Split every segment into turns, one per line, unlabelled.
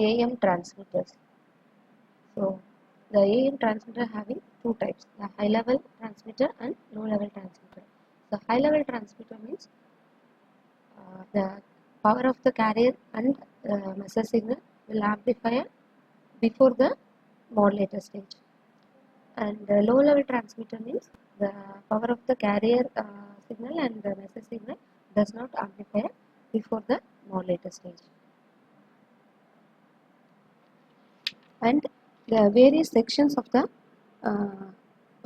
AM transmitters. So the AM transmitter having two types, the high level transmitter and low level transmitter. The high level transmitter means the power of the carrier and message signal will amplify before the modulator stage. And the low level transmitter means the power of the carrier signal and the message signal does not amplify before the modulator stage. And the various sections of the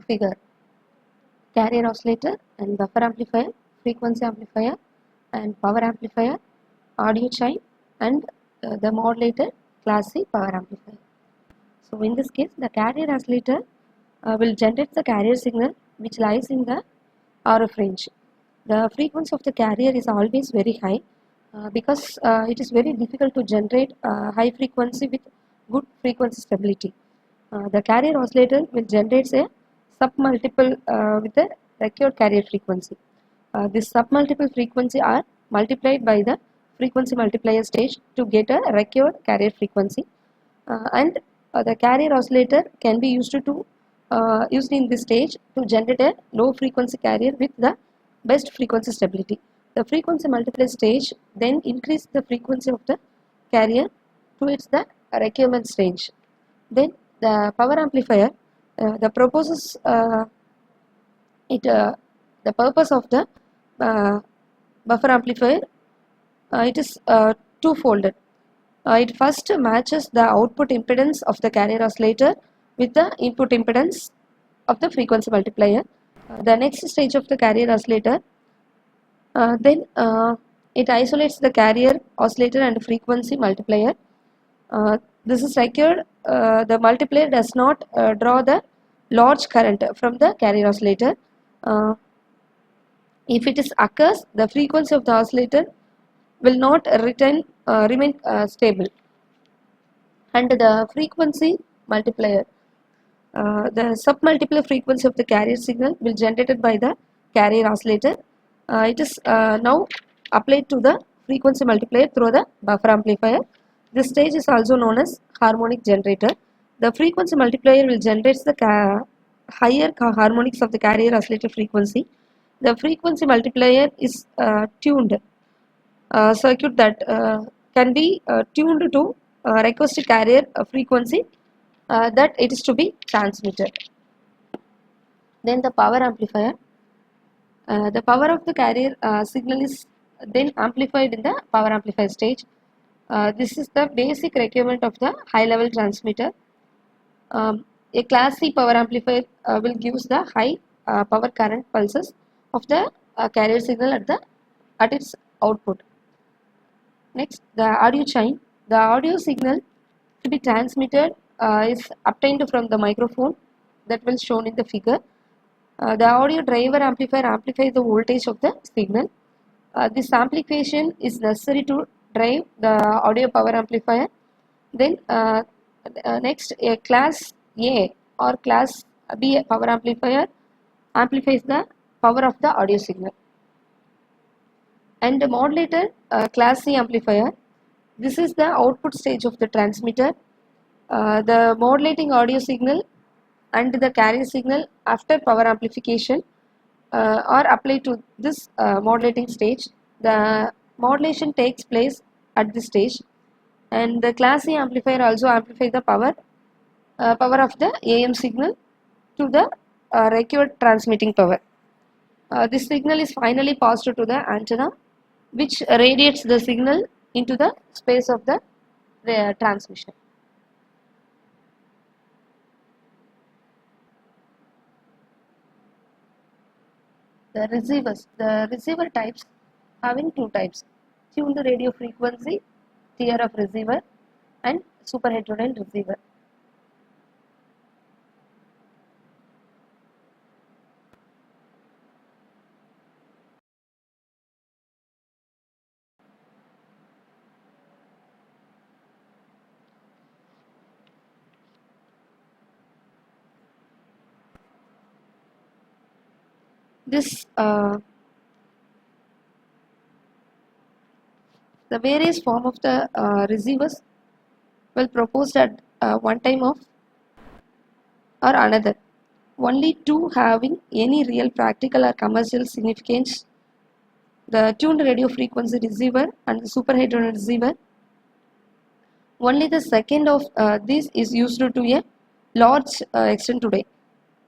figure: carrier oscillator and buffer amplifier, frequency amplifier and power amplifier, audio chime, and the modulator class C power amplifier. So in this case, the carrier oscillator will generate the carrier signal which lies in the RF range. The frequency of the carrier is always very high because it is very difficult to generate high frequency with good frequency stability. The carrier oscillator will generate a submultiple with the required carrier frequency. This submultiple frequency are multiplied by the frequency multiplier stage to get a required carrier frequency, and the carrier oscillator can be used in this stage to generate a low frequency carrier with the best frequency stability. The frequency multiplier stage then increase the frequency of the carrier towards the requirement stage. Then the power amplifier, the proposes it the purpose of the buffer amplifier, it is two-folded. It first matches the output impedance of the carrier oscillator with the input impedance of the frequency multiplier. The next stage of the carrier oscillator, then it isolates the carrier oscillator and frequency multiplier. This is required. The multiplier does not draw the large current from the carrier oscillator. If it is occurs, the frequency of the oscillator will not remain stable. And the frequency multiplier, the submultiplier frequency of the carrier signal will generated by the carrier oscillator. It is now applied to the frequency multiplier through the buffer amplifier. This stage is also known as harmonic generator. The frequency multiplier will generate the higher harmonics of the carrier oscillator frequency. The frequency multiplier is tuned circuit that can be tuned to requested carrier frequency that it is to be transmitted. Then the power amplifier. The power of the carrier signal is then amplified in the power amplifier stage. This is the basic requirement of the high level transmitter. A class C power amplifier will give the high power current pulses of the carrier signal at its output. Next, the audio chime. The audio signal to be transmitted is obtained from the microphone that will shown in the figure. The audio driver amplifier amplifies the voltage of the signal. This amplification is necessary to drive the audio power amplifier. Then next, a class A or class B power amplifier amplifies the power of the audio signal. And the modulator class C amplifier, this is the output stage of the transmitter. The modulating audio signal and the carrier signal after power amplification are applied to this modulating stage. The modulation takes place at this stage, and the class C amplifier also amplifies the power of the AM signal to the required transmitting power. This signal is finally passed to the antenna, which radiates the signal into the space of the transmission. The receivers, the receiver types having two types: tuned radio frequency tier of receiver and super heterodyne receiver. This the various form of the receivers will proposed at one time of or another. Only two having any real practical or commercial significance, the tuned radio frequency receiver and the superhedron receiver. Only the second of this is used to a large extent today.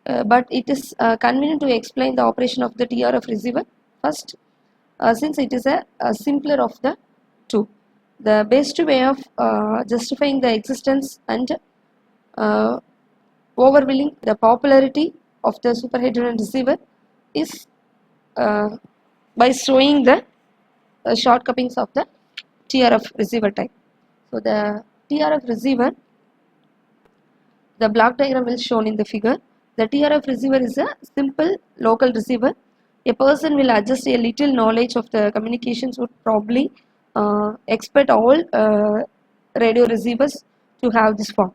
But it is convenient to explain the operation of the TRF receiver first, since it is a simpler of the two. The best way of justifying the existence and uh, overwhelming the popularity of the superhedron receiver is uh, by showing the shortcomings of the TRF receiver type. So the TRF receiver, the block diagram is shown in the figure. The TRF receiver is a simple local receiver. A person will adjust a little knowledge of the communications would probably expect all radio receivers to have this form.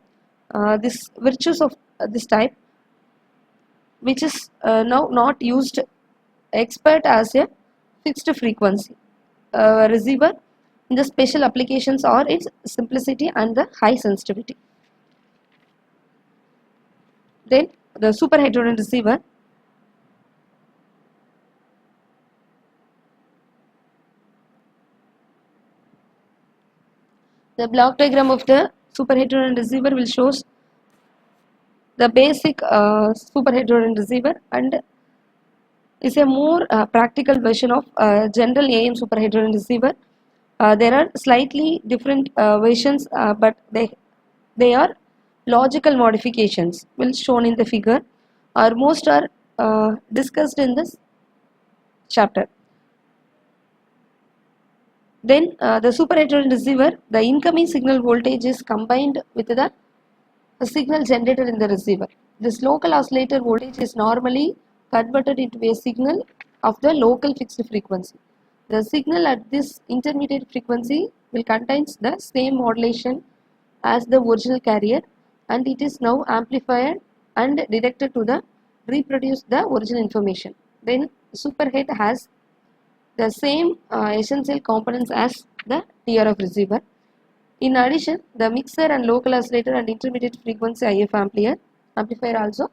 This virtues of this type, which is now not used, expert as a fixed frequency receiver in the special applications or its simplicity and the high sensitivity. Then the superhedron receiver, the block diagram of the superhedron receiver will show the basic superhedron receiver and is a more practical version of general AM superhedron receiver. There are slightly different versions, but they are logical modifications will shown in the figure, or most are discussed in this chapter. Then the superhedron receiver, the incoming signal voltage is combined with the signal generated in the receiver. This local oscillator voltage is normally converted into a signal of the local fixed frequency. The signal at this intermediate frequency will contains the same modulation as the original carrier, and it is now amplified and directed to the reproduce the original information. Then superhead has the same essential components as the TRF receiver. In addition, the mixer and local oscillator and intermediate frequency IF amplifier also